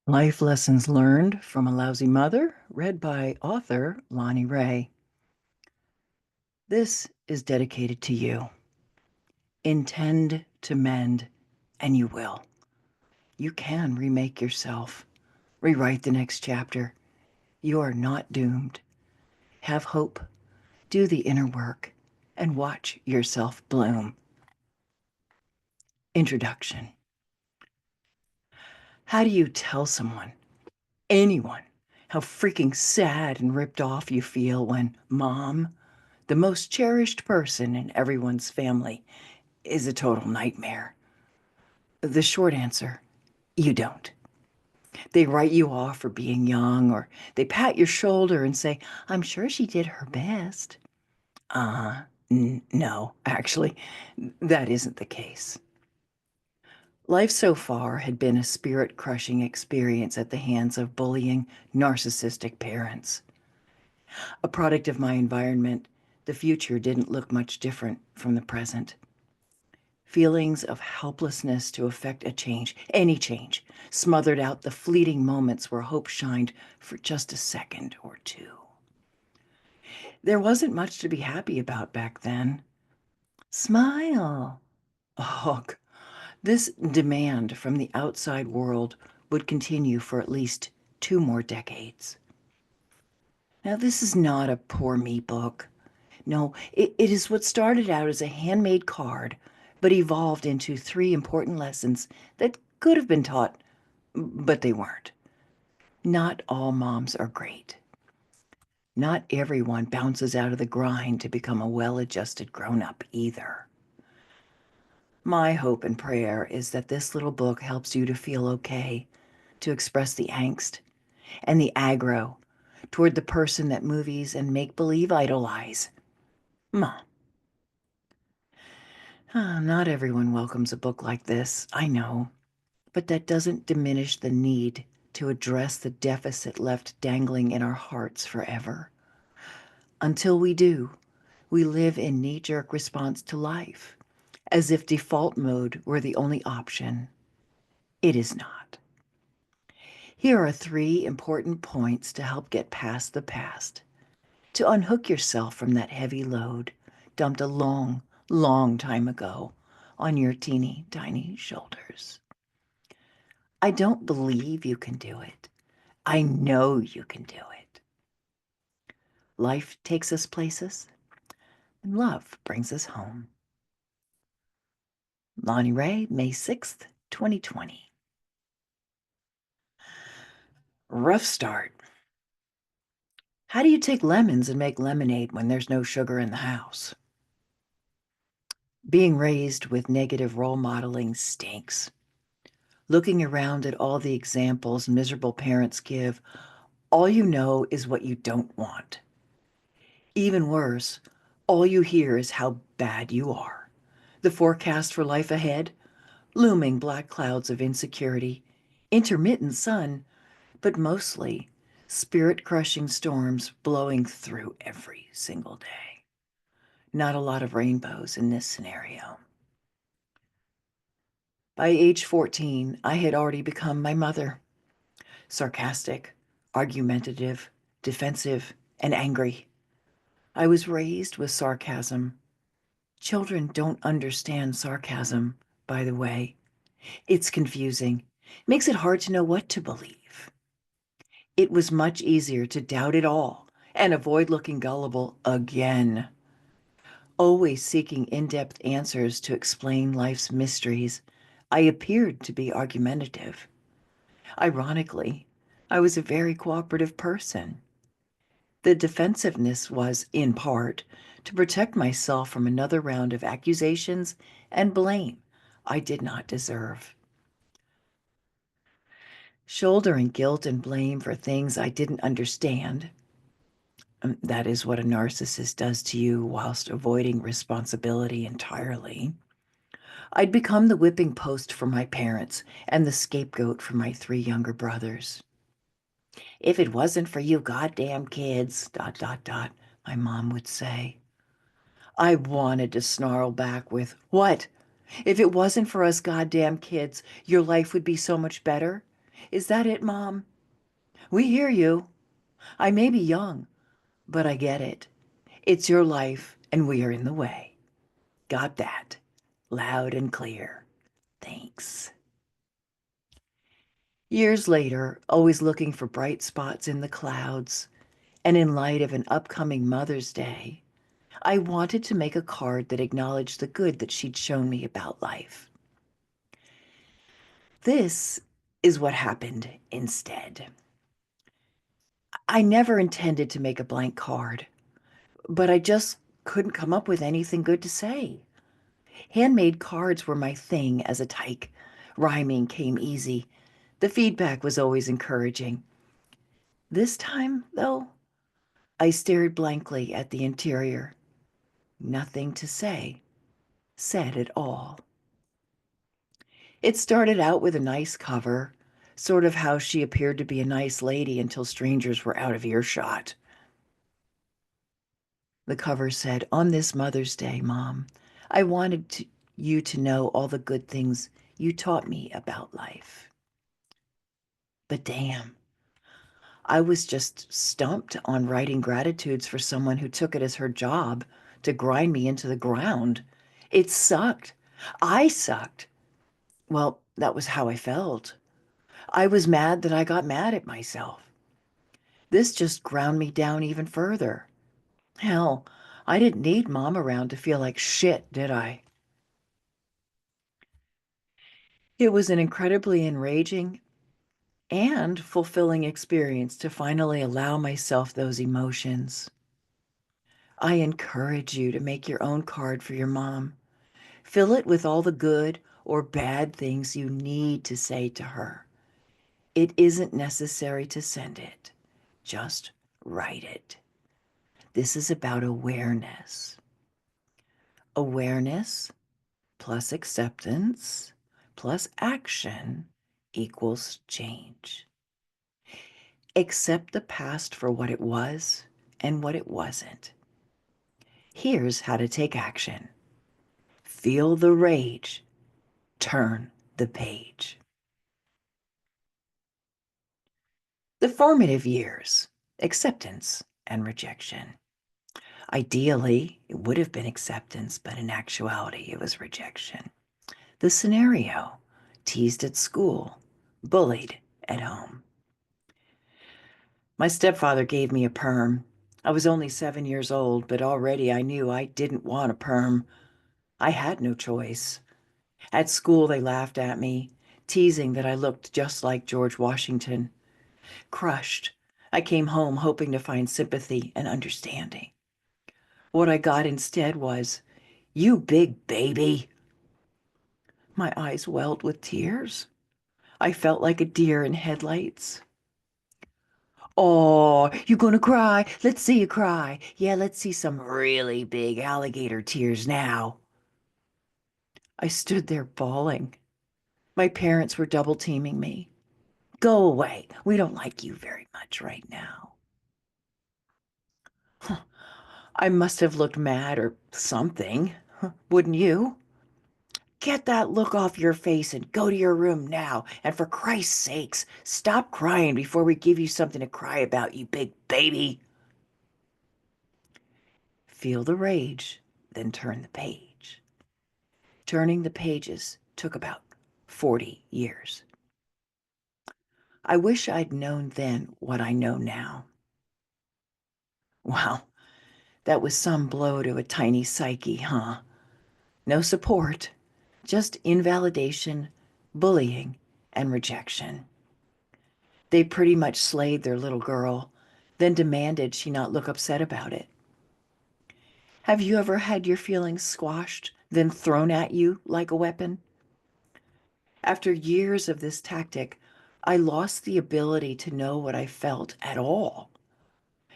Life Lessons Learned from a Lousy Mother, read by author Lonnee Ray. This is dedicated to you. Intend to mend, and you will. You can remake yourself, rewrite the next chapter. You are not doomed. Have hope, do the inner work, and watch yourself bloom. Introduction. How do you tell someone, anyone, how freaking sad and ripped off you feel when mom, the most cherished person in everyone's family, is a total nightmare? The short answer, you don't. They write you off for being young, or they pat your shoulder and say, I'm sure she did her best. No, actually, that isn't the case. Life so far had been a spirit-crushing experience at the hands of bullying, narcissistic parents. A product of my environment, the future didn't look much different from the present. Feelings of helplessness to effect a change, any change, smothered out the fleeting moments where hope shined for just a second or two. There wasn't much to be happy about back then. Smile. Ugh. This demand from the outside world would continue for at least 2 more decades. Now, this is not a poor me book. No, it is what started out as a handmade card, but evolved into 3 important lessons that could have been taught, but they weren't. Not all moms are great. Not everyone bounces out of the grind to become a well-adjusted grown-up either. My hope and prayer is that this little book helps you to feel okay, to express the angst and the aggro toward the person that movies and make-believe idolize. Mom. Not everyone welcomes a book like this, I know, but that doesn't diminish the need to address the deficit left dangling in our hearts forever. Until we do, we live in knee-jerk response to life, as if default mode were the only option. It is not. Here are 3 important points to help get past the past, to unhook yourself from that heavy load dumped a long, long time ago on your teeny tiny shoulders. I don't believe you can do it. I know you can do it. Life takes us places, and love brings us home. Lonnee Ray, May 6th, 2020. Rough start. How do you take lemons and make lemonade when there's no sugar in the house? Being raised with negative role modeling stinks. Looking around at all the examples miserable parents give, all you know is what you don't want. Even worse, all you hear is how bad you are. The forecast for life ahead, looming black clouds of insecurity, intermittent sun, but mostly spirit-crushing storms blowing through every single day. Not a lot of rainbows in this scenario. By age 14, I had already become my mother. Sarcastic, argumentative, defensive, and angry. I was raised with sarcasm. Children don't understand sarcasm, by the way. It's confusing, makes it hard to know what to believe. It was much easier to doubt it all and avoid looking gullible again. Always seeking in-depth answers to explain life's mysteries, I appeared to be argumentative. Ironically, I was a very cooperative person. The defensiveness was, in part, to protect myself from another round of accusations and blame I did not deserve. Shouldering guilt and blame for things I didn't understand. That is what a narcissist does to you whilst avoiding responsibility entirely. I'd become the whipping post for my parents and the scapegoat for my 3 younger brothers. If it wasn't for you goddamn kids, ... my mom would say. I wanted to snarl back with, what? If it wasn't for us goddamn kids, your life would be so much better? Is that it, Mom? We hear you. I may be young, but I get it. It's your life, and we are in the way. Got that. Loud and clear. Thanks. Years later, always looking for bright spots in the clouds, and in light of an upcoming Mother's Day, I wanted to make a card that acknowledged the good that she'd shown me about life. This is what happened instead. I never intended to make a blank card, but I just couldn't come up with anything good to say. Handmade cards were my thing as a tyke. Rhyming came easy. The feedback was always encouraging. This time, though, I stared blankly at the interior. Nothing to say, said it all. It started out with a nice cover, sort of how she appeared to be a nice lady until strangers were out of earshot. The cover said, "On this Mother's Day, Mom, I wanted you to know all the good things you taught me about life." But damn, I was just stumped on writing gratitudes for someone who took it as her job to grind me into the ground. It sucked. I sucked. Well, that was how I felt. I was mad that I got mad at myself. This just ground me down even further. Hell, I didn't need Mom around to feel like shit, did I? It was an incredibly enraging and fulfilling experience to finally allow myself those emotions. I encourage you to make your own card for your mom. Fill it with all the good or bad things you need to say to her. It isn't necessary to send it. Just write it. This is about awareness. Awareness plus acceptance plus action equals change. Accept the past for what it was and what it wasn't. Here's how to take action. Feel the rage. Turn the page. The formative years, acceptance and rejection. Ideally, it would have been acceptance, but in actuality, it was rejection. The scenario, teased at school, bullied at home. My stepfather gave me a perm. I was only 7 years old, but already I knew I didn't want a perm. I had no choice. At school, they laughed at me, teasing that I looked just like George Washington. Crushed, I came home hoping to find sympathy and understanding. What I got instead was, "You big baby." My eyes welled with tears. I felt like a deer in headlights. "Oh, you gonna cry? Let's see you cry. Yeah, let's see some really big alligator tears now." I stood there bawling. My parents were double teaming me. "Go away. We don't like you very much right now." I must have looked mad or something. Wouldn't you? "Get that look off your face and go to your room now. And for Christ's sakes, stop crying before we give you something to cry about, you big baby." Feel the rage, then turn the page. Turning the pages took about 40 years. I wish I'd known then what I know now. Wow, that was some blow to a tiny psyche, huh? No support, just invalidation, bullying, and rejection. They pretty much slayed their little girl, then demanded she not look upset about it. Have you ever had your feelings squashed, then thrown at you like a weapon? After years of this tactic, I lost the ability to know what I felt at all.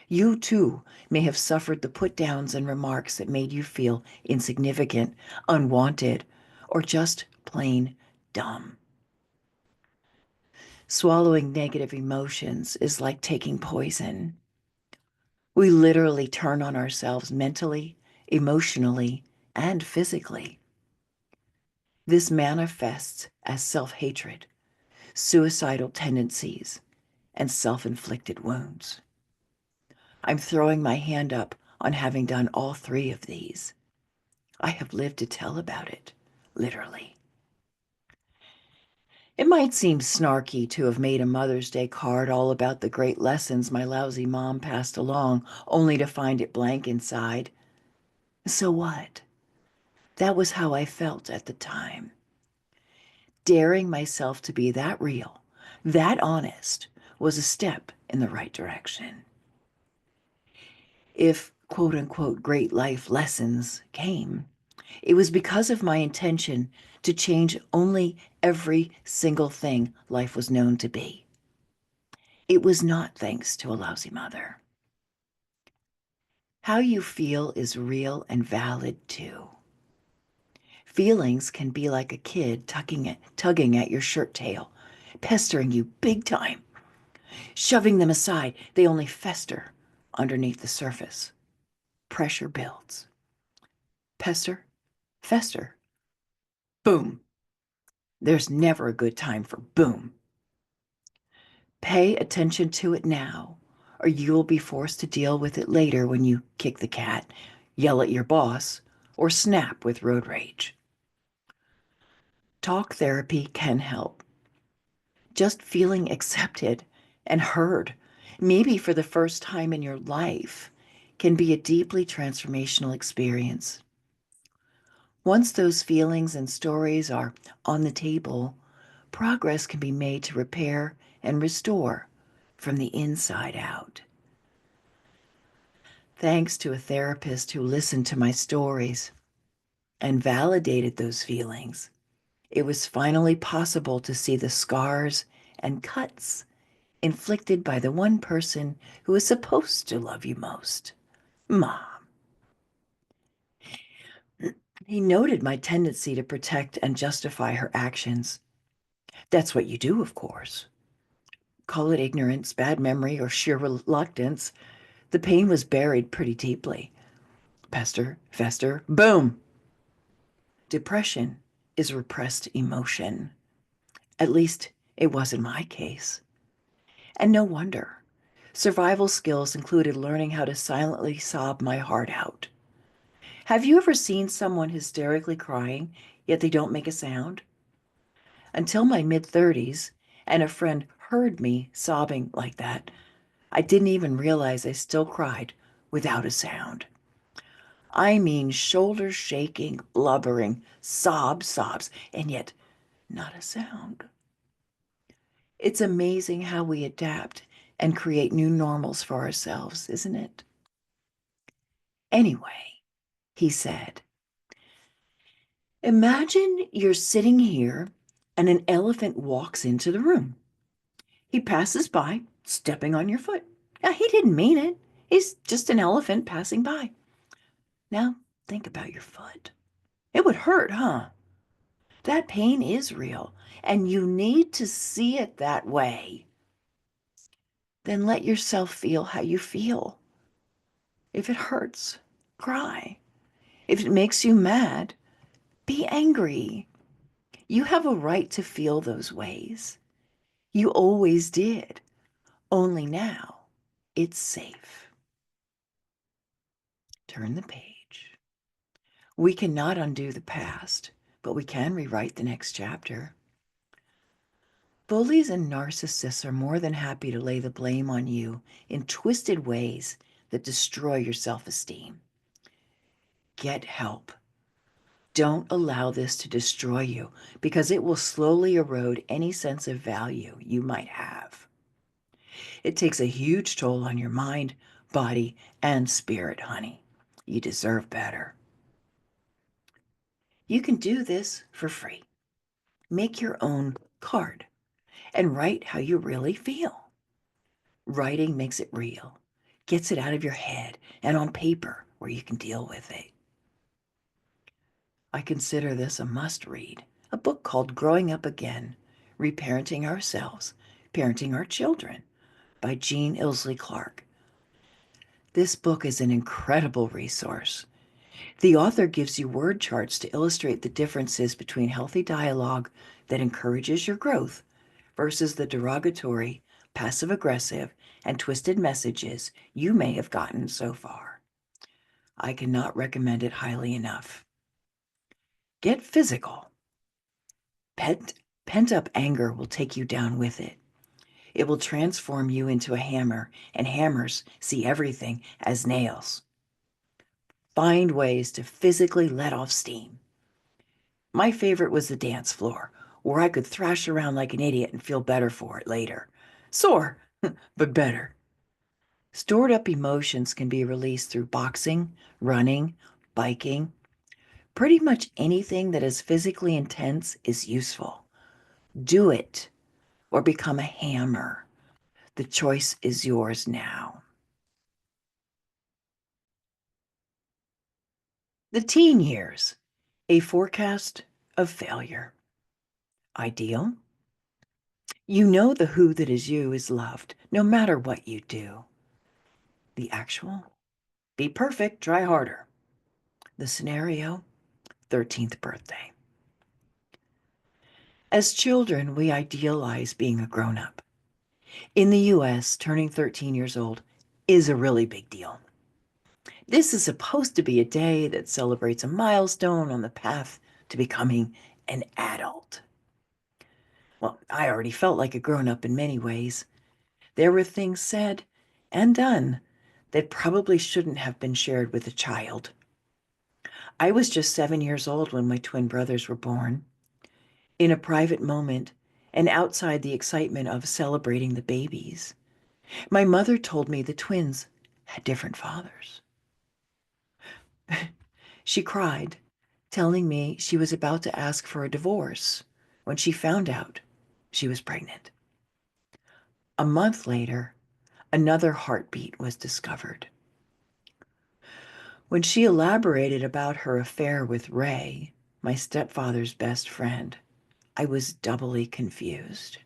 You too may have suffered the put downs and remarks that made you feel insignificant, unwanted, or just plain dumb. Swallowing negative emotions is like taking poison. We literally turn on ourselves mentally, emotionally, and physically. This manifests as self-hatred, suicidal tendencies, and self-inflicted wounds. I'm throwing my hand up on having done all three of these. I have lived to tell about it, literally. It might seem snarky to have made a Mother's Day card all about the great lessons my lousy mom passed along, only to find it blank inside. So what? That was how I felt at the time. Daring myself to be that real, that honest, was a step in the right direction. If quote unquote great life lessons came, it was because of my intention to change only every single thing life was known to be. It was not thanks to a lousy mother. How you feel is real and valid too. Feelings can be like a kid tugging at your shirt tail, pestering you big time. Shoving them aside, they only fester underneath the surface. Pressure builds. Pester, fester. Boom. There's never a good time for boom. Pay attention to it now, or you'll be forced to deal with it later when you kick the cat, yell at your boss, or snap with road rage. Talk therapy can help. Just feeling accepted and heard, maybe for the first time in your life, can be a deeply transformational experience. Once those feelings and stories are on the table, progress can be made to repair and restore from the inside out. Thanks to a therapist who listened to my stories and validated those feelings, it was finally possible to see the scars and cuts inflicted by the one person who is supposed to love you most, Mom. He noted my tendency to protect and justify her actions. That's what you do, of course. Call it ignorance, bad memory, or sheer reluctance. The pain was buried pretty deeply. Pester, fester, boom! Depression is repressed emotion. At least it was in my case. And no wonder. Survival skills included learning how to silently sob my heart out. Have you ever seen someone hysterically crying, yet they don't make a sound? Until my mid-30s, and a friend heard me sobbing like that, I didn't even realize I still cried without a sound. I mean shoulder shaking, blubbering, sobs, and yet not a sound. It's amazing how we adapt and create new normals for ourselves, isn't it? Anyway, he said, imagine you're sitting here and an elephant walks into the room. He passes by, stepping on your foot. Now, he didn't mean it. He's just an elephant passing by. Now, think about your foot. It would hurt, huh? That pain is real, and you need to see it that way. Then let yourself feel how you feel. If it hurts, cry. If it makes you mad, be angry. You have a right to feel those ways. You always did. Only now, it's safe. Turn the page. We cannot undo the past, but we can rewrite the next chapter. Bullies and narcissists are more than happy to lay the blame on you in twisted ways that destroy your self-esteem. Get help. Don't allow this to destroy you because it will slowly erode any sense of value you might have. It takes a huge toll on your mind, body, and spirit, honey. You deserve better. You can do this for free. Make your own card and write how you really feel. Writing makes it real, gets it out of your head and on paper where you can deal with it. I consider this a must-read, a book called Growing Up Again, Reparenting Ourselves, Parenting Our Children by Jean Ilsley Clark. This book is an incredible resource. The author gives you word charts to illustrate the differences between healthy dialogue that encourages your growth versus the derogatory, passive aggressive, and twisted messages you may have gotten so far. I cannot recommend it highly enough. Get physical. Pent up anger will take you down with it. It will transform you into a hammer, and hammers see everything as nails. Find ways to physically let off steam. My favorite was the dance floor, where I could thrash around like an idiot and feel better for it later. Sore, but better. Stored up emotions can be released through boxing, running, biking. Pretty much anything that is physically intense is useful. Do it or become a hammer. The choice is yours now. The teen years, a forecast of failure. Ideal. You know the who that is you is loved, no matter what you do. The actual. Be perfect, try harder. The scenario, 13th birthday. As children, we idealize being a grown-up. In the US, turning 13 years old is a really big deal. This is supposed to be a day that celebrates a milestone on the path to becoming an adult. Well, I already felt like a grown-up in many ways. There were things said and done that probably shouldn't have been shared with a child. I was just 7 years old when my twin brothers were born. In a private moment, and outside the excitement of celebrating the babies, my mother told me the twins had different fathers. She cried, telling me she was about to ask for a divorce when she found out she was pregnant. A month later, another heartbeat was discovered. When she elaborated about her affair with Ray, my stepfather's best friend, I was doubly confused.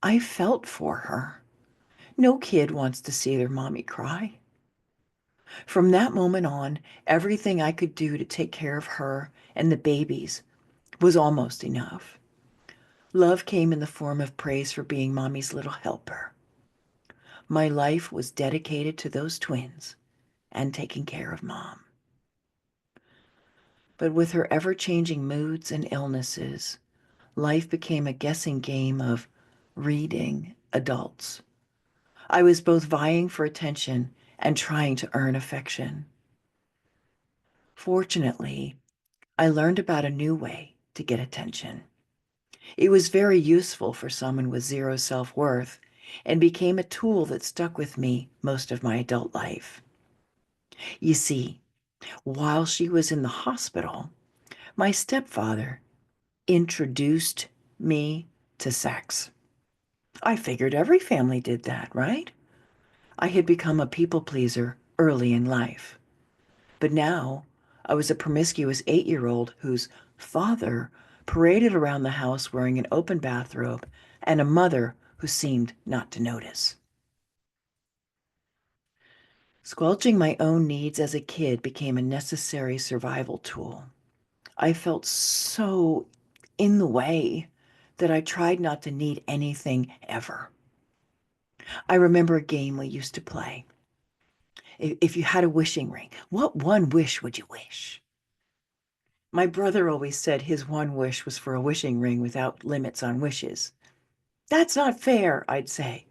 I felt for her. No kid wants to see their mommy cry. From that moment on, everything I could do to take care of her and the babies was almost enough. Love came in the form of praise for being mommy's little helper. My life was dedicated to those twins and taking care of mom. But with her ever-changing moods and illnesses, life became a guessing game of reading adults. I was both vying for attention and trying to earn affection. Fortunately, I learned about a new way to get attention. It was very useful for someone with zero self-worth and became a tool that stuck with me most of my adult life. You see, while she was in the hospital, my stepfather introduced me to sex. I figured every family did that, right? I had become a people pleaser early in life. But now I was a promiscuous 8-year-old whose father paraded around the house wearing an open bathrobe and a mother who seemed not to notice. Squelching my own needs as a kid became a necessary survival tool. I felt so in the way that I tried not to need anything ever. I remember a game we used to play. If you had a wishing ring, what one wish would you wish? My brother always said his one wish was for a wishing ring without limits on wishes. That's not fair, I'd say.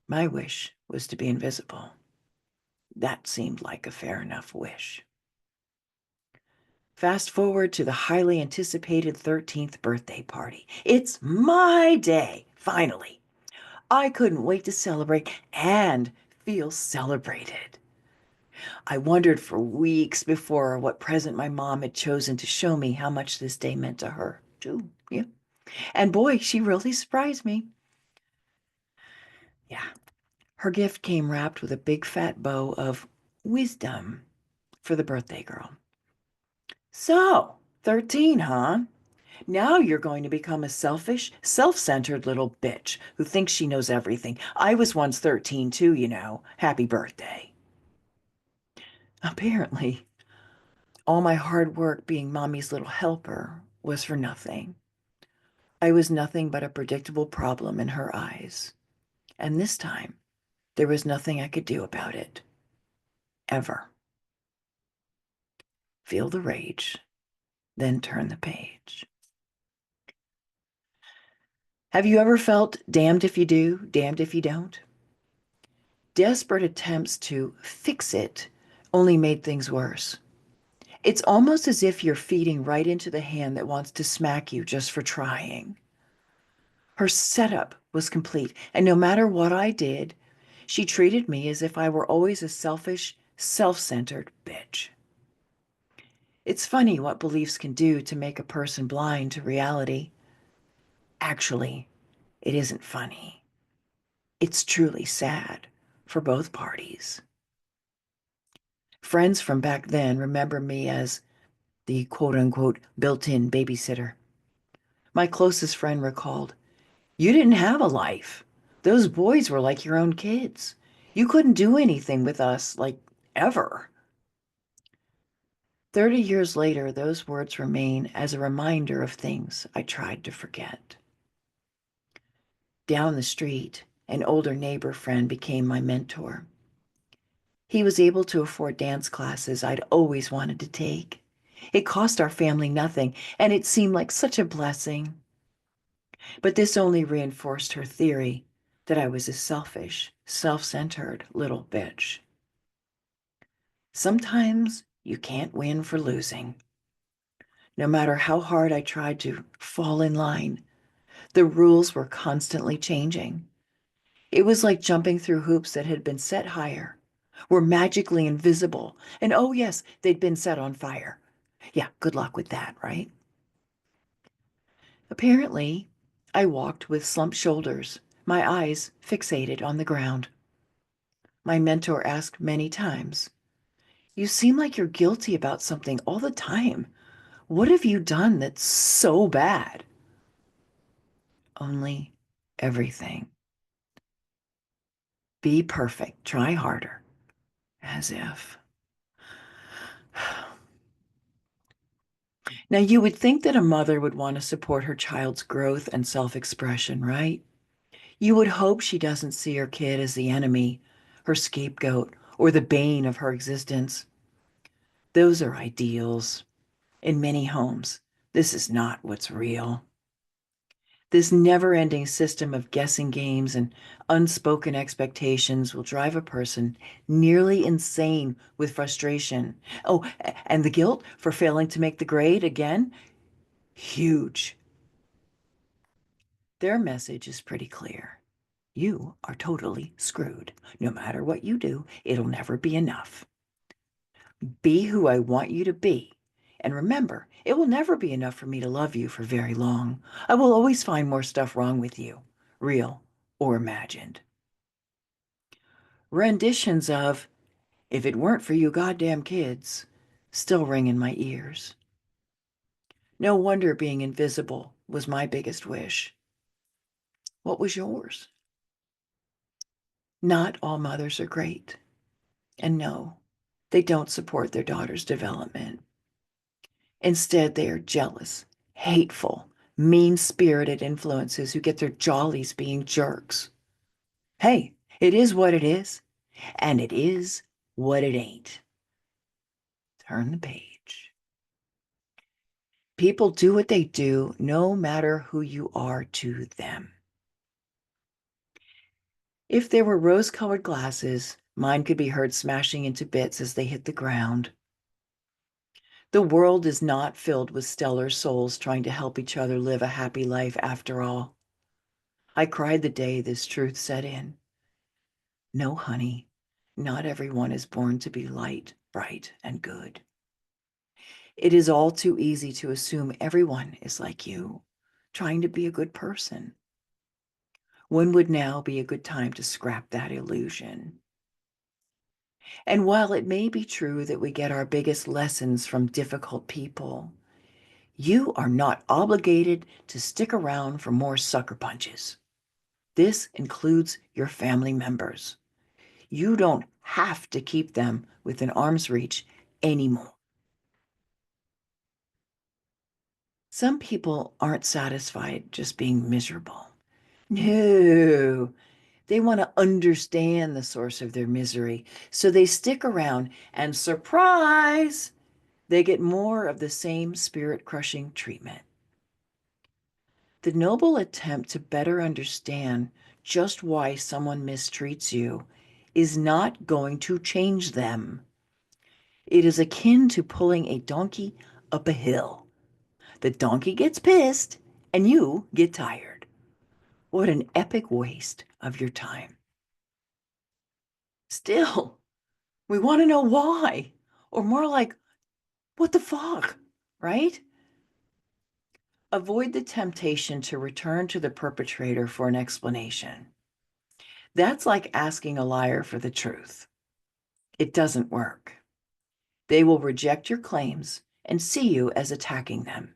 My wish was to be invisible. That seemed like a fair enough wish. Fast forward to the highly anticipated 13th birthday party. It's my day, finally. I couldn't wait to celebrate and feel celebrated. I wondered for weeks before what present my mom had chosen to show me how much this day meant to her, too. Yeah. And boy, she really surprised me. Yeah. Her gift came wrapped with a big fat bow of wisdom for the birthday girl. So, 13, huh? Now you're going to become a selfish, self-centered little bitch who thinks she knows everything. I was once 13 too, you know. Happy birthday. Apparently, all my hard work being mommy's little helper was for nothing. I was nothing but a predictable problem in her eyes. And this time, there was nothing I could do about it. Ever. Feel the rage, then turn the page. Have you ever felt damned if you do, damned if you don't? Desperate attempts to fix it only made things worse. It's almost as if you're feeding right into the hand that wants to smack you just for trying. Her setup was complete, and no matter what I did, she treated me as if I were always a selfish, self-centered bitch. It's funny what beliefs can do to make a person blind to reality. Actually, it isn't funny. It's truly sad for both parties. Friends from back then remember me as the quote unquote built in babysitter. My closest friend recalled, "You didn't have a life. Those boys were like your own kids. You couldn't do anything with us, like, ever." 30 years later, those words remain as a reminder of things I tried to forget. Down the street, an older neighbor friend became my mentor. He was able to afford dance classes I'd always wanted to take. It cost our family nothing, and it seemed like such a blessing. But this only reinforced her theory that I was a selfish, self-centered little bitch. Sometimes you can't win for losing. No matter how hard I tried to fall in line, the rules were constantly changing. It was like jumping through hoops that had been set higher, were magically invisible, and oh yes, they'd been set on fire. Yeah, good luck with that, right? Apparently, I walked with slumped shoulders, my eyes fixated on the ground. My mentor asked many times, "You seem like you're guilty about something all the time. What have you done that's so bad?" Only everything. Be perfect, try harder. As if. Now, you would think that a mother would want to support her child's growth and self-expression, right? You would hope she doesn't see her kid as the enemy, her scapegoat, or the bane of her existence. Those are ideals. In many homes, this is not what's real. This never-ending system of guessing games and unspoken expectations will drive a person nearly insane with frustration. Oh, and the guilt for failing to make the grade again? Huge. Their message is pretty clear. You are totally screwed. No matter what you do, it'll never be enough. Be who I want you to be. And remember, it will never be enough for me to love you for very long. I will always find more stuff wrong with you, real or imagined. Renditions of "If it weren't for you goddamn kids" still ring in my ears. No wonder being invisible was my biggest wish. What was yours? Not all mothers are great. And no, they don't support their daughter's development. Instead, they are jealous, hateful, mean-spirited influences who get their jollies being jerks. Hey, it is what it is, and it is what it ain't. Turn the page. People do what they do, no matter who you are to them. If there were rose-colored glasses, mine could be heard smashing into bits as they hit the ground. The world is not filled with stellar souls trying to help each other live a happy life after all. I cried the day this truth set in. No, honey, not everyone is born to be light, bright, and good. It is all too easy to assume everyone is like you, trying to be a good person. When would now be a good time to scrap that illusion? And while it may be true that we get our biggest lessons from difficult people, you are not obligated to stick around for more sucker punches. This includes your family members. You don't have to keep them within arm's reach anymore. Some people aren't satisfied just being miserable. No, they want to understand the source of their misery. So they stick around and surprise, they get more of the same spirit crushing treatment. The noble attempt to better understand just why someone mistreats you is not going to change them. It is akin to pulling a donkey up a hill. The donkey gets pissed and you get tired. What an epic waste of your time. Still, we want to know why, or more like, what the fuck, right? Avoid the temptation to return to the perpetrator for an explanation. That's like asking a liar for the truth. It doesn't work. They will reject your claims and see you as attacking them.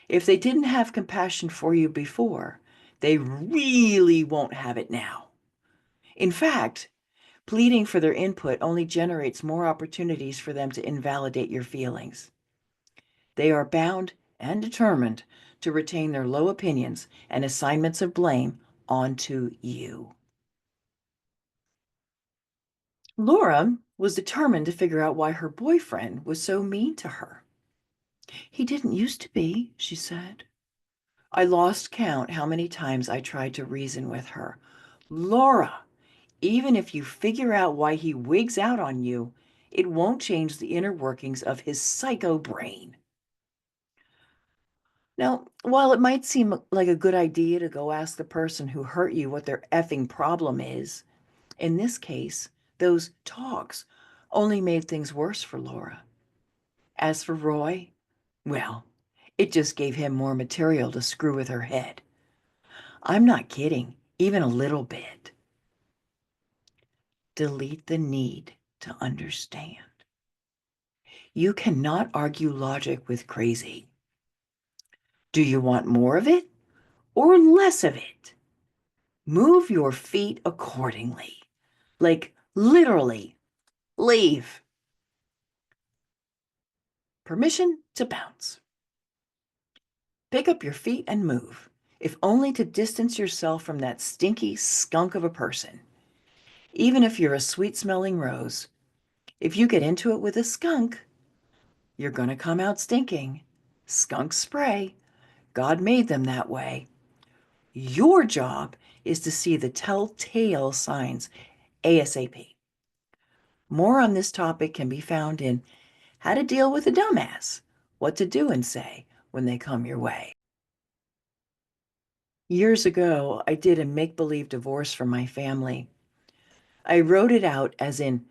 If they didn't have compassion for you before, they really won't have it now. In fact, pleading for their input only generates more opportunities for them to invalidate your feelings. They are bound and determined to retain their low opinions and assignments of blame onto you. Laura was determined to figure out why her boyfriend was so mean to her. He didn't used to be, she said. I lost count how many times I tried to reason with her. Laura, even if you figure out why he wigs out on you, it won't change the inner workings of his psycho brain. Now, while it might seem like a good idea to go ask the person who hurt you what their effing problem is, in this case, those talks only made things worse for Laura. As for Roy, well, it just gave him more material to screw with her head. I'm not kidding, even a little bit. Delete the need to understand. You cannot argue logic with crazy. Do you want more of it or less of it? Move your feet accordingly. Like literally, leave. Permission to bounce. Pick up your feet and move, if only to distance yourself from that stinky skunk of a person. Even if you're a sweet-smelling rose, if you get into it with a skunk, you're going to come out stinking. Skunk spray. God made them that way. Your job is to see the telltale signs ASAP. More on this topic can be found in How to Deal with a Dumbass, What to Do and Say When They Come Your Way. Years ago, I did a make-believe divorce from my family. I wrote it out as in,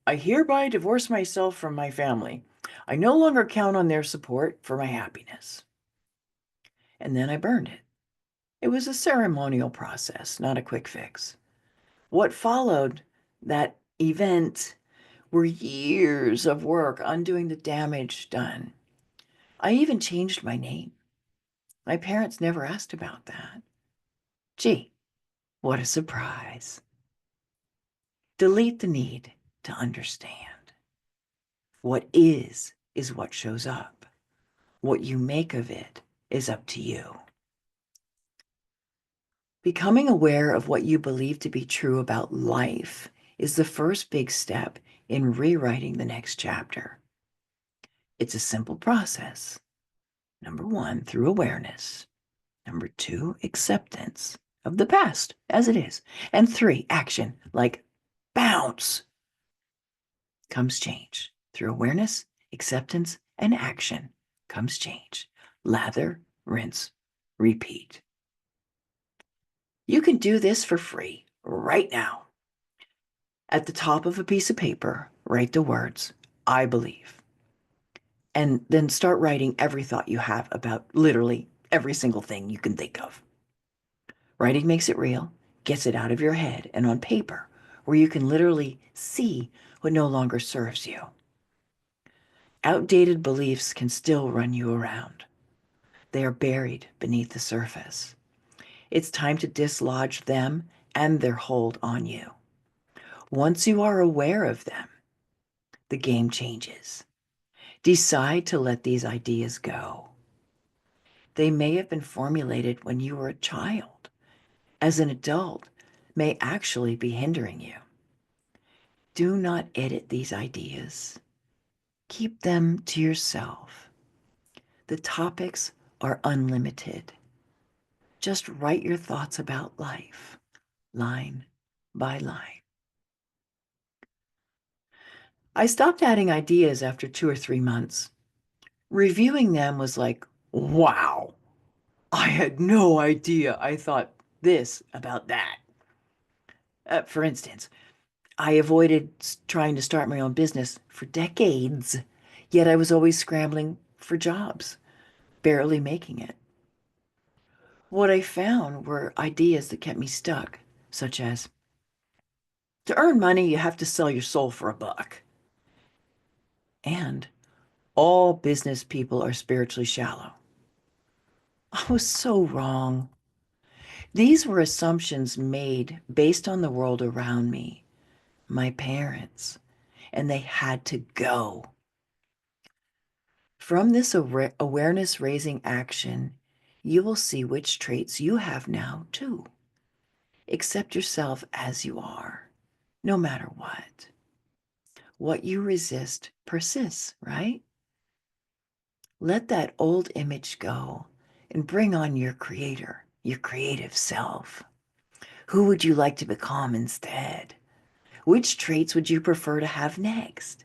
I hereby divorce myself from my family. I no longer count on their support for my happiness. And then I burned it. It was a ceremonial process, not a quick fix. What followed that event were years of work undoing the damage done. I even changed my name. My parents never asked about that. Gee, what a surprise. Delete the need to understand. What is what shows up. What you make of it is up to you. Becoming aware of what you believe to be true about life is the first big step in rewriting the next chapter. It's a simple process. Number one, through awareness. Number two, acceptance of the past as it is. And three, action, like bounce, comes change. Through awareness, acceptance, and action comes change. Lather, rinse, repeat. You can do this for free right now. At the top of a piece of paper, write the words, I believe. And then start writing every thought you have about literally every single thing you can think of. Writing makes it real, gets it out of your head and on paper, where you can literally see what no longer serves you. Outdated beliefs can still run you around. They are buried beneath the surface. It's time to dislodge them and their hold on you. Once you are aware of them, the game changes. Decide to let these ideas go. They may have been formulated when you were a child. As an adult, may actually be hindering you. Do not edit these ideas. Keep them to yourself. The topics are unlimited. Just write your thoughts about life, line by line. I stopped adding ideas after 2 or 3 months. Reviewing them was like, wow, I had no idea I thought this about that. For instance, I avoided trying to start my own business for decades, yet I was always scrambling for jobs, barely making it. What I found were ideas that kept me stuck, such as, to earn money, you have to sell your soul for a buck. And all business people are spiritually shallow. I was so wrong. These were assumptions made based on the world around me, my parents, and they had to go. From this awareness raising action, you will see which traits you have now too. Accept yourself as you are, no matter what. What you resist persists, right? Let that old image go and bring on your creator, your creative self. Who would you like to become instead? Which traits would you prefer to have next?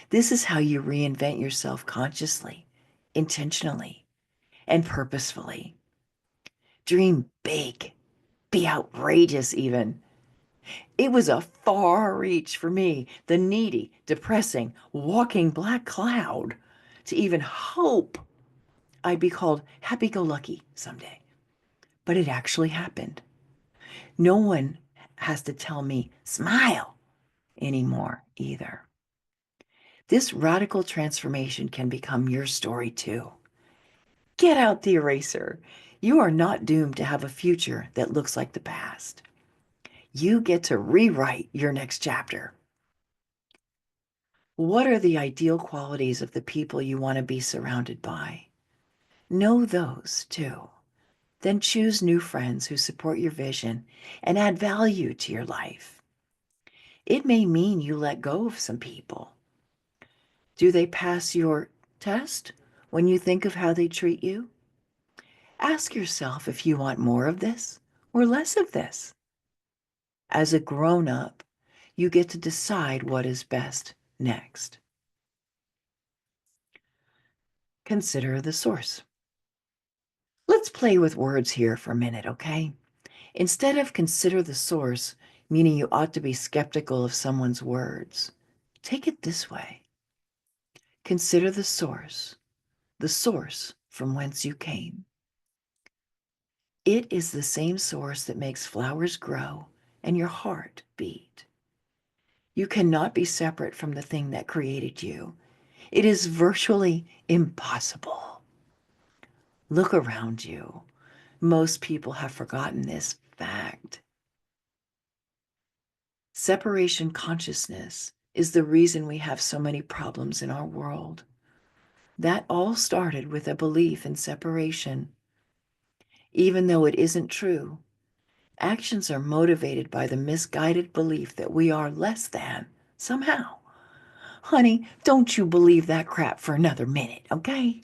This is how you reinvent yourself consciously, intentionally, and purposefully. Dream big, be outrageous even. It was a far reach for me, the needy, depressing, walking black cloud, to even hope I'd be called happy-go-lucky someday. But it actually happened. No one has to tell me smile anymore either. This radical transformation can become your story too. Get out the eraser. You are not doomed to have a future that looks like the past. You get to rewrite your next chapter. What are the ideal qualities of the people you want to be surrounded by? Know those too. Then choose new friends who support your vision and add value to your life. It may mean you let go of some people. Do they pass your test when you think of how they treat you? Ask yourself if you want more of this or less of this. As a grown-up, you get to decide what is best next. Consider the source. Let's play with words here for a minute, okay? Instead of consider the source, meaning you ought to be skeptical of someone's words, take it this way. Consider the source from whence you came. It is the same source that makes flowers grow and your heart beat. You cannot be separate from the thing that created you. It is virtually impossible. Look around you. Most people have forgotten this fact. Separation consciousness is the reason we have so many problems in our world. That all started with a belief in separation. Even though it isn't true, actions are motivated by the misguided belief that we are less than somehow. Honey, don't you believe that crap for another minute, okay?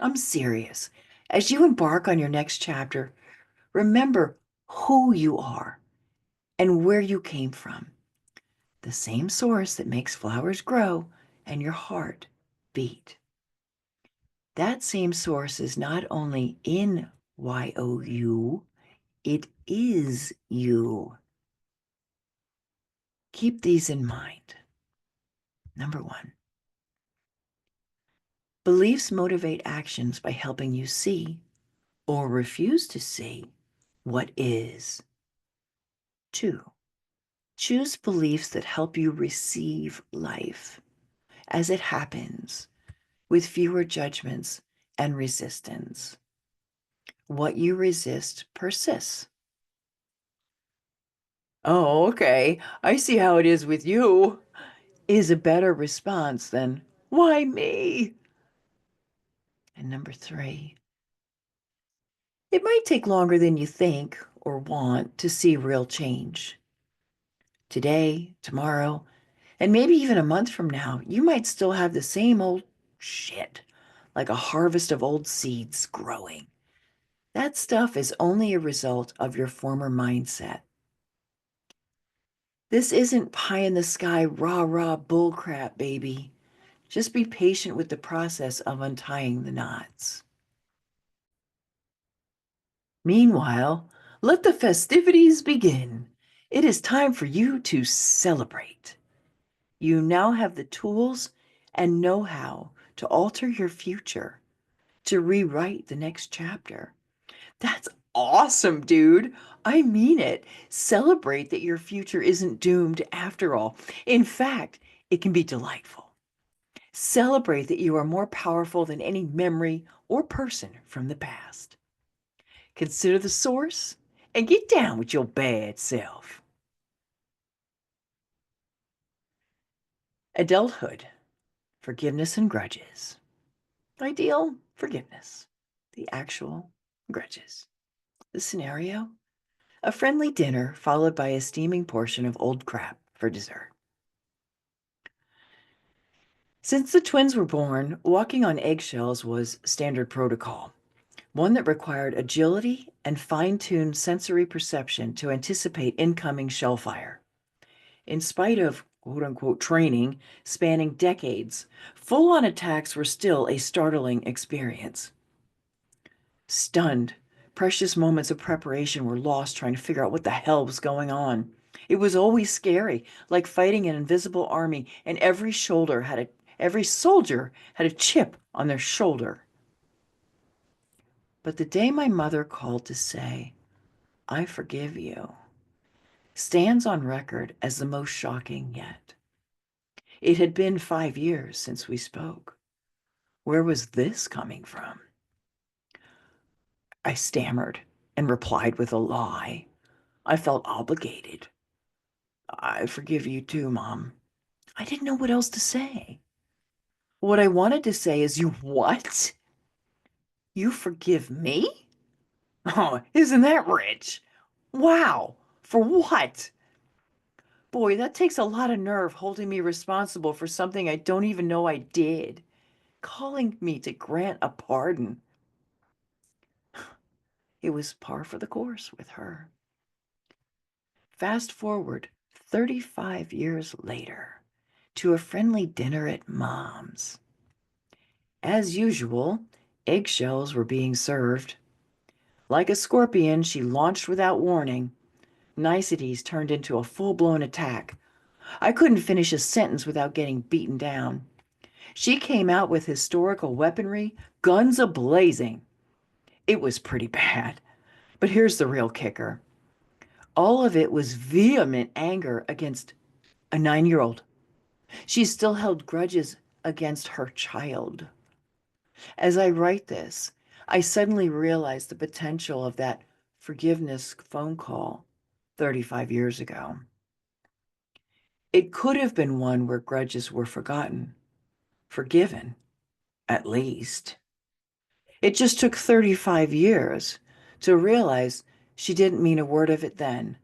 I'm serious. As you embark on your next chapter, remember who you are and where you came from. The same source that makes flowers grow and your heart beat. That same source is not only in YOU, it is you. Keep these in mind. Number 1, beliefs motivate actions by helping you see or refuse to see what is. 2, choose beliefs that help you receive life as it happens with fewer judgments and resistance. What you resist persists. Oh, okay. I see how it is with you. Is a better response than, why me? And number 3, It might take longer than you think or want to see real change. Today, tomorrow, and maybe even a month from now, you might still have the same old shit, like a harvest of old seeds growing. That stuff is only a result of your former mindset. This isn't pie in the sky, rah rah bullcrap, baby. Just be patient with the process of untying the knots. Meanwhile, let the festivities begin. It is time for you to celebrate. You now have the tools and know how to alter your future, to rewrite the next chapter. That's awesome, dude. I mean it. Celebrate that your future isn't doomed after all. In fact, it can be delightful. Celebrate that you are more powerful than any memory or person from the past. Consider the source and get down with your bad self. Adulthood, forgiveness and grudges. Ideal, forgiveness. The actual, grudges. The scenario, a friendly dinner followed by a steaming portion of old crap for dessert. Since the twins were born, walking on eggshells was standard protocol, one that required agility and fine-tuned sensory perception to anticipate incoming shellfire. In spite of quote-unquote training spanning decades, full-on attacks were still a startling experience. Stunned, precious moments of preparation were lost trying to figure out what the hell was going on. It was always scary, like fighting an invisible army, and every soldier had a chip on their shoulder. But the day my mother called to say, "I forgive you," stands on record as the most shocking yet. It had been 5 years since we spoke. Where was this coming from? I stammered and replied with a lie. I felt obligated. "I forgive you too, Mom." I didn't know what else to say. What I wanted to say is, "You what? You forgive me? Oh, isn't that rich? Wow. For what? Boy, that takes a lot of nerve holding me responsible for something I don't even know I did. Calling me to grant a pardon." It was par for the course with her. Fast forward 35 years later to a friendly dinner at Mom's. As usual, eggshells were being served. Like a scorpion, she launched without warning. Niceties turned into a full-blown attack. I couldn't finish a sentence without getting beaten down. She came out with historical weaponry, guns a-blazing. It was pretty bad. But here's the real kicker. All of it was vehement anger against a 9-year-old. She still held grudges against her child. As I write this, I suddenly realize the potential of that forgiveness phone call 35 years ago. It could have been one where grudges were forgotten, forgiven, at least. It just took 35 years to realize she didn't mean a word of it then,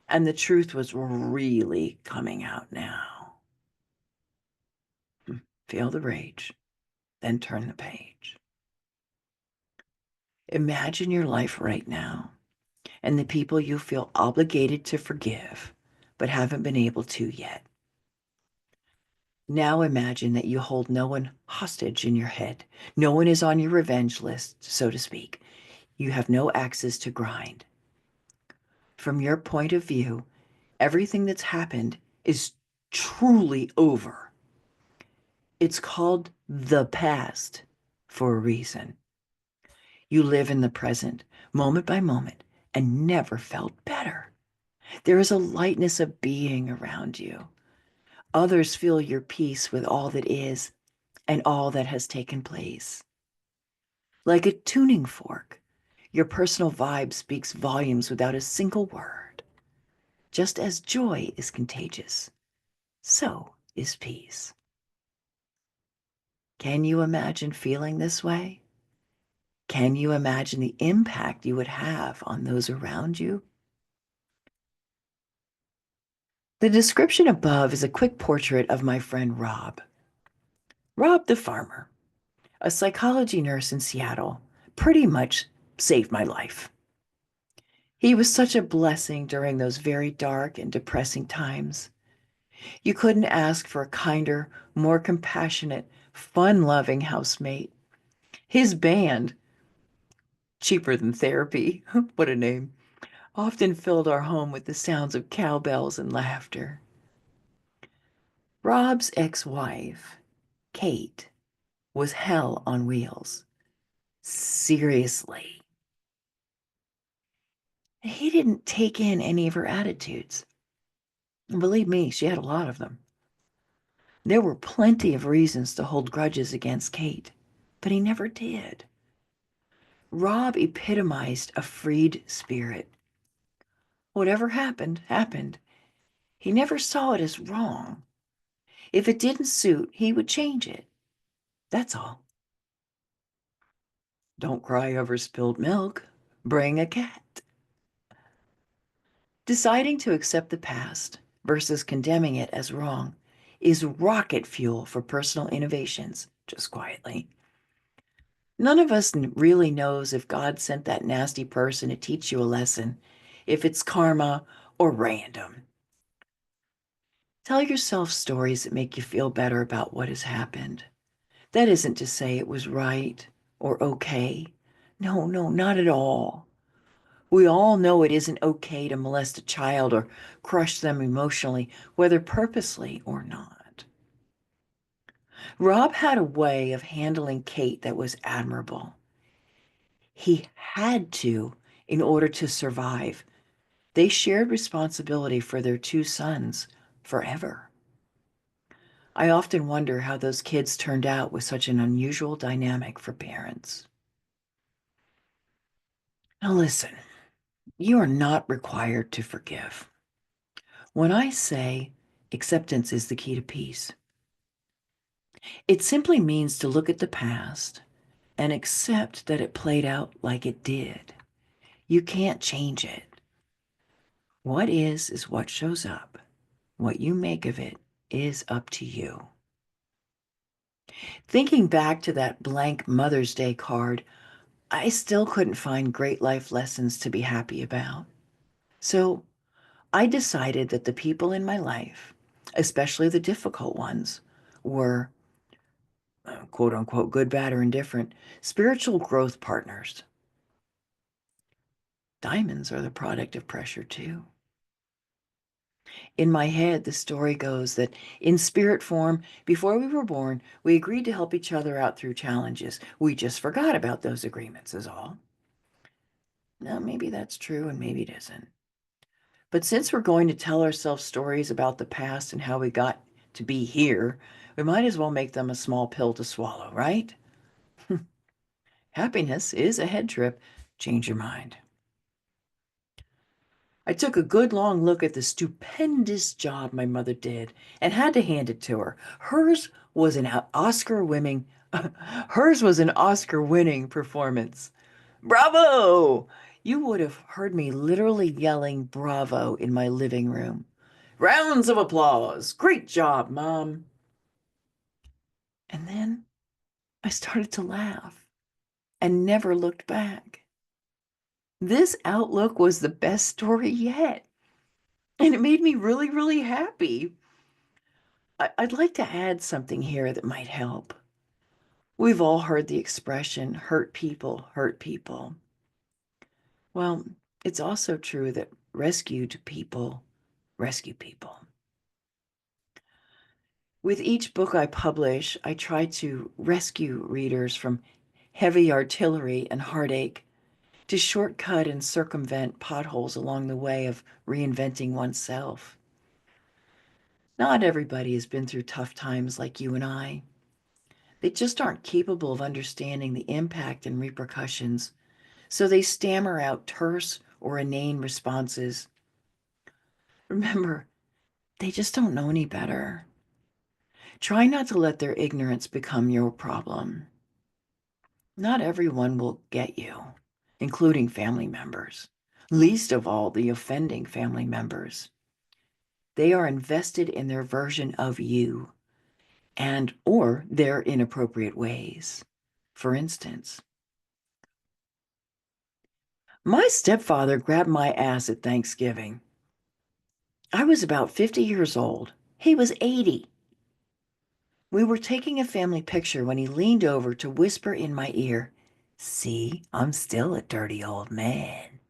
and the truth was really coming out now. Feel the rage, then turn the page. Imagine your life right now and the people you feel obligated to forgive, but haven't been able to yet. Now imagine that you hold no one hostage in your head. No one is on your revenge list, so to speak. You have no axes to grind. From your point of view, everything that's happened is truly over. It's called the past for a reason. You live in the present, moment by moment, and never felt better. There is a lightness of being around you. Others feel your peace with all that is and all that has taken place. Like a tuning fork, your personal vibe speaks volumes without a single word. Just as joy is contagious, so is peace. Can you imagine feeling this way? Can you imagine the impact you would have on those around you? The description above is a quick portrait of my friend Rob. Rob the farmer, a psychology nurse in Seattle, pretty much saved my life. He was such a blessing during those very dark and depressing times. You couldn't ask for a kinder, more compassionate, fun-loving housemate. His band, cheaper than therapy, what a name, often filled our home with the sounds of cowbells and laughter. Rob's ex-wife, Kate, was hell on wheels. Seriously. He didn't take in any of her attitudes. And believe me, she had a lot of them. There were plenty of reasons to hold grudges against Kate, but he never did. Rob epitomized a freed spirit. Whatever happened, happened. He never saw it as wrong. If it didn't suit, he would change it. That's all. Don't cry over spilled milk. Bring a cat. Deciding to accept the past versus condemning it as wrong is rocket fuel for personal innovations, just quietly. None of us really knows if God sent that nasty person to teach you a lesson, if it's karma or random. Tell yourself stories that make you feel better about what has happened. That isn't to say it was right or okay. No, no, not at all. We all know it isn't okay to molest a child or crush them emotionally, whether purposely or not. Rob had a way of handling Kate that was admirable. He had to in order to survive. They shared responsibility for their two sons forever. I often wonder how those kids turned out with such an unusual dynamic for parents. Now listen, you are not required to forgive. When I say acceptance is the key to peace, it simply means to look at the past and accept that it played out like it did. You can't change it. What is what shows up. What you make of it is up to you. Thinking back to that blank Mother's Day card, I still couldn't find great life lessons to be happy about. So I decided that the people in my life, especially the difficult ones, were quote unquote good, bad, or indifferent spiritual growth partners. Diamonds are the product of pressure too. In my head, the story goes that in spirit form, before we were born, we agreed to help each other out through challenges. We just forgot about those agreements, is all. Now, maybe that's true and maybe it isn't. But since we're going to tell ourselves stories about the past and how we got to be here, we might as well make them a small pill to swallow, right? Happiness is a head trip. Change your mind. I took a good long look at the stupendous job my mother did and had to hand it to her. Hers was an Oscar-winning performance. Bravo! You would have heard me literally yelling bravo in my living room. Rounds of applause. Great job, Mom. And then I started to laugh and never looked back. This outlook was the best story yet. And it made me really, really happy. I'd like to add something here that might help. We've all heard the expression, hurt people hurt people. Well, it's also true that rescued people rescue people. With each book I publish, I try to rescue readers from heavy artillery and heartache, to shortcut and circumvent potholes along the way of reinventing oneself. Not everybody has been through tough times like you and I. They just aren't capable of understanding the impact and repercussions, so they stammer out terse or inane responses. Remember, they just don't know any better. Try not to let their ignorance become your problem. Not everyone will get you, including family members, least of all the offending family members. They are invested in their version of you and or their inappropriate ways. For instance, my stepfather grabbed my ass at Thanksgiving. I was about 50 years old. He was 80. We were taking a family picture when he leaned over to whisper in my ear, "See, I'm still a dirty old man."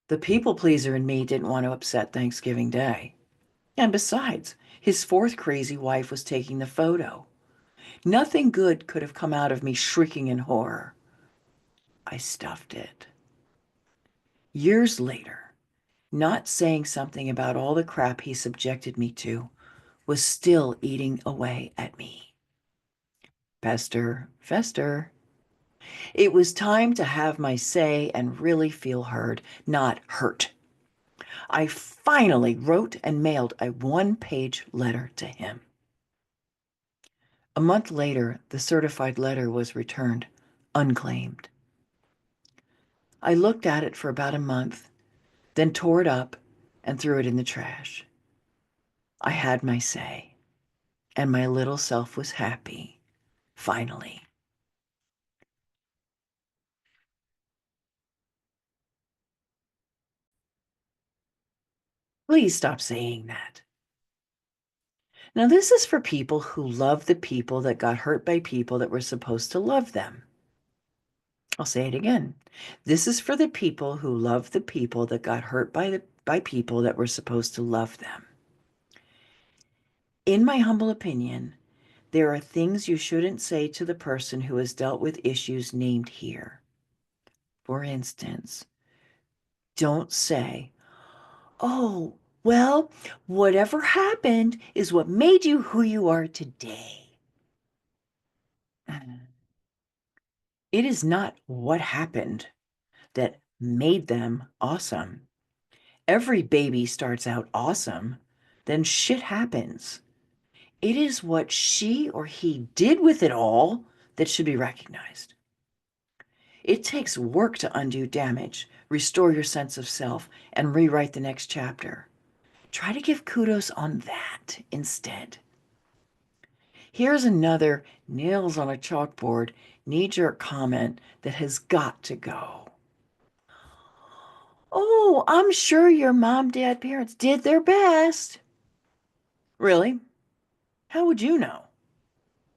The people pleaser in me didn't want to upset Thanksgiving Day. And besides, his fourth crazy wife was taking the photo. Nothing good could have come out of me shrieking in horror. I stuffed it. Years later, not saying something about all the crap he subjected me to was still eating away at me. Pester, fester. It was time to have my say and really feel heard, not hurt. I finally wrote and mailed a one-page letter to him. A month later, the certified letter was returned, unclaimed. I looked at it for about a month, then tore it up and threw it in the trash. I had my say, and my little self was happy, finally. Please stop saying that. Now, this is for people who love the people that got hurt by people that were supposed to love them. I'll say it again. This is for the people who love the people that got hurt by people that were supposed to love them. In my humble opinion, there are things you shouldn't say to the person who has dealt with issues named here. For instance, don't say, "Oh, well, whatever happened is what made you who you are today." It is not what happened that made them awesome. Every baby starts out awesome, then shit happens. It is what she or he did with it all that should be recognized. It takes work to undo damage, restore your sense of self, and rewrite the next chapter. Try to give kudos on that instead. Here's another nails on a chalkboard, knee-jerk comment that has got to go. "Oh, I'm sure your mom, dad, parents did their best." Really? How would you know?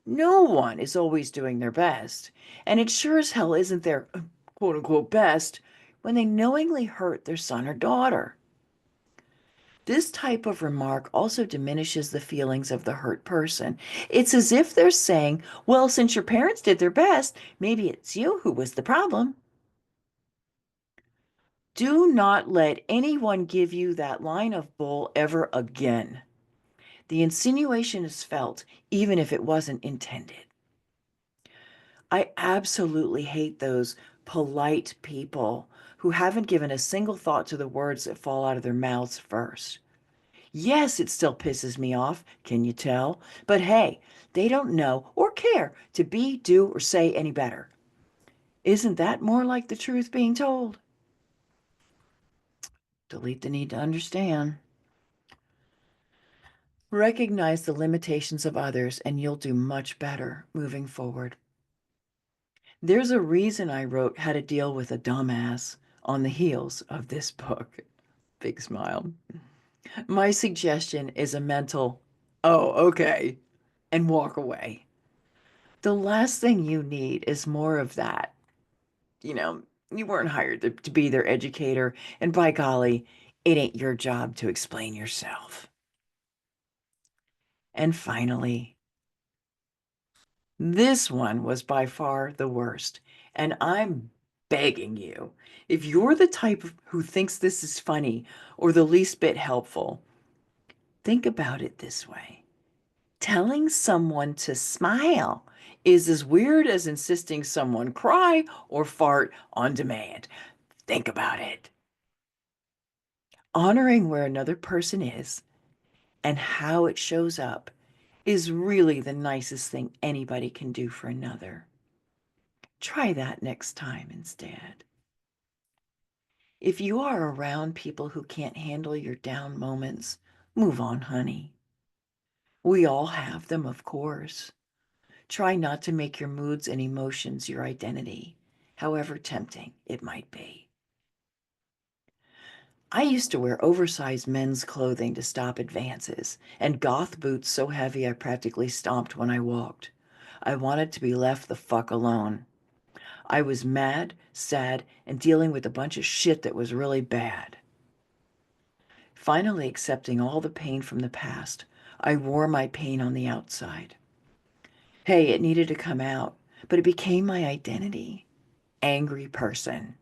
No one is always doing their best, and it sure as hell isn't their quote unquote best when they knowingly hurt their son or daughter. This type of remark also diminishes the feelings of the hurt person. It's as if they're saying, "Well, since your parents did their best, maybe it's you who was the problem." Do not let anyone give you that line of bull ever again. The insinuation is felt, even if it wasn't intended. I absolutely hate those polite people who haven't given a single thought to the words that fall out of their mouths first. Yes, it still pisses me off, can you tell? But hey, they don't know or care to be, do, or say any better. Isn't that more like the truth being told? Delete the need to understand. Recognize the limitations of others, and you'll do much better moving forward. There's a reason I wrote How to Deal with a Dumbass on the heels of this book. Big smile. My suggestion is a mental, "Oh, okay," and walk away. The last thing you need is more of that. You know, you weren't hired to be their educator, and by golly, it ain't your job to explain yourself. And finally, this one was by far the worst, and I'm begging you, if you're the type who thinks this is funny or the least bit helpful, think about it this way. Telling someone to smile is as weird as insisting someone cry or fart on demand. Think about it. Honoring where another person is and how it shows up is really the nicest thing anybody can do for another. Try that next time instead. If you are around people who can't handle your down moments, move on, honey. We all have them, of course. Try not to make your moods and emotions your identity, however tempting it might be. I used to wear oversized men's clothing to stop advances, and goth boots so heavy I practically stomped when I walked. I wanted to be left the fuck alone. I was mad, sad, and dealing with a bunch of shit that was really bad. Finally accepting all the pain from the past, I wore my pain on the outside. Hey, it needed to come out, but it became my identity. Angry person.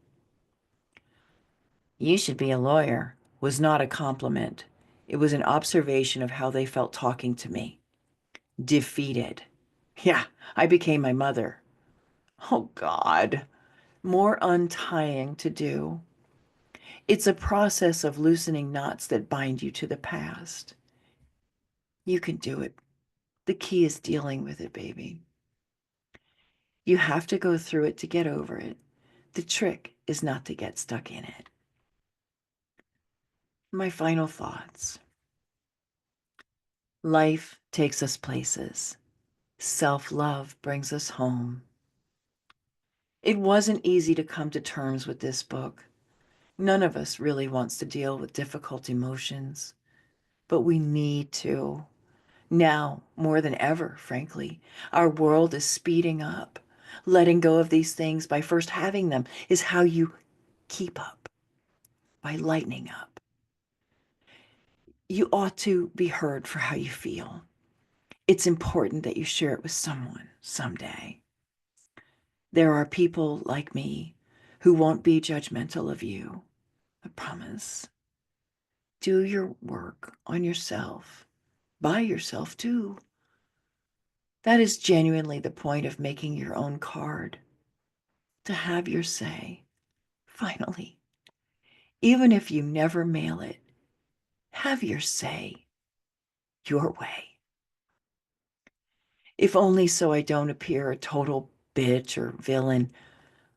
You should be a lawyer was not a compliment. It was an observation of how they felt talking to me. Defeated. Yeah, I became my mother. Oh, God. More untying to do. It's a process of loosening knots that bind you to the past. You can do it. The key is dealing with it, baby. You have to go through it to get over it. The trick is not to get stuck in it. My final thoughts. Life takes us places. Self-love brings us home. It wasn't easy to come to terms with this book. None of us really wants to deal with difficult emotions, but we need to. Now, more than ever, frankly, our world is speeding up. Letting go of these things by first having them is how you keep up, by lightening up. You ought to be heard for how you feel. It's important that you share it with someone someday. There are people like me who won't be judgmental of you. I promise. Do your work on yourself, by yourself too. That is genuinely the point of making your own card, to have your say, finally. Even if you never mail it, have your say, your way. If only so I don't appear a total bitch or villain,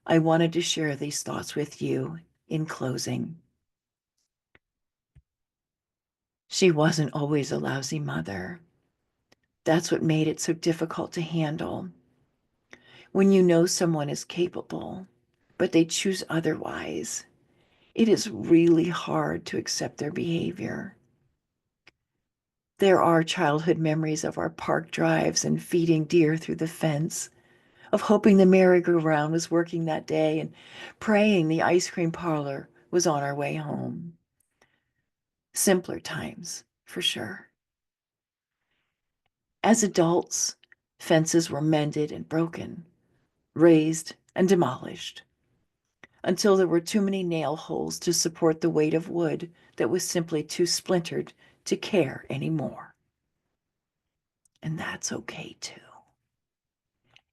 I wanted to share these thoughts with you in closing. She wasn't always a lousy mother. That's what made it so difficult to handle. When you know someone is capable, but they choose otherwise, it is really hard to accept their behavior. There are childhood memories of our park drives and feeding deer through the fence, of hoping the merry-go-round was working that day and praying the ice cream parlor was on our way home. Simpler times, for sure. As adults, fences were mended and broken, raised and demolished, until there were too many nail holes to support the weight of wood that was simply too splintered to care anymore. And that's okay too.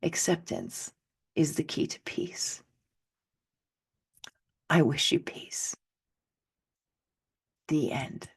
Acceptance is the key to peace. I wish you peace. The end.